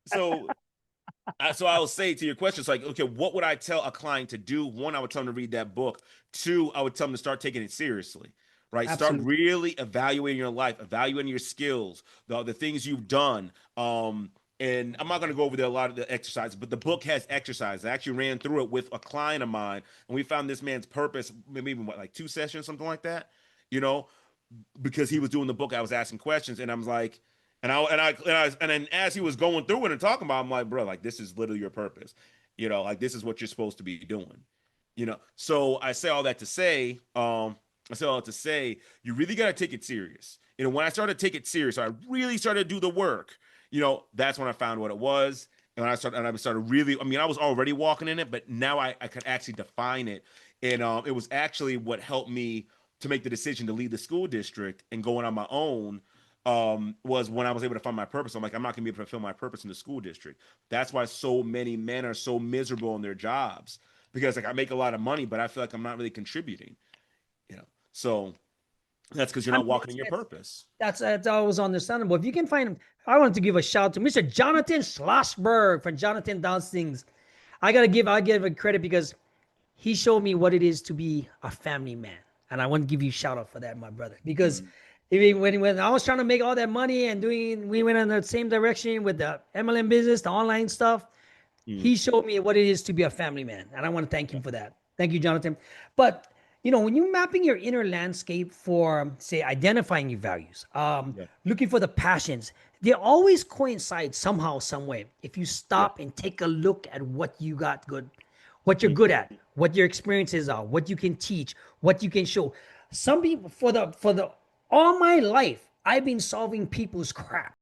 So so I will say to your question, it's like, okay, what would I tell a client to do? One, I would tell them to read that book. Two, I would tell them to start taking it seriously, right? Start Absolutely. really evaluating your life, evaluating your skills, the things you've done. And I'm not going to go over there a lot of the exercises, but the book has exercises. I actually ran through it with a client of mine, and we found this man's purpose, maybe even what, like 2 sessions, something like that, you know, because he was doing the book. I was asking questions, and I was like, and then as he was going through it and talking about it, I'm like, bro, like this is literally your purpose, like this is what you're supposed to be doing, So I say all that to say, you really got to take it serious. When I started to take it serious, I really started to do the work. That's when I found what it was. And I started really, I mean, I was already walking in it, but now I could actually define it. And it was actually what helped me to make the decision to leave the school district and going on my own. Was when I was able to find my purpose. I'm like, I'm not gonna be able to fulfill my purpose in the school district. That's why so many men are so miserable in their jobs, because like I make a lot of money, but I feel like I'm not really contributing. So that's because you're I not mean, walking in your purpose. that's always understandable. If you can find him, I wanted to give a shout to Mr. Jonathan Schlossberg from Jonathan Downs Things. I give a credit because he showed me what it is to be a family man. And I want to give you a shout out for that, my brother. Because Mm, even when I was trying to make all that money and we went in the same direction with the MLM business, the online stuff, mm, he showed me what it is to be a family man. And I want to thank yeah, him for that. Thank you, Jonathan. But when you're mapping your inner landscape for, say, identifying your values, yeah, looking for the passions, they always coincide somehow, some way. If you yeah. stop and take a look at what you got good, what you're good Mhm. at, what your experiences are, what you can teach, what you can show. Some people, for the all my life, I've been solving people's crap.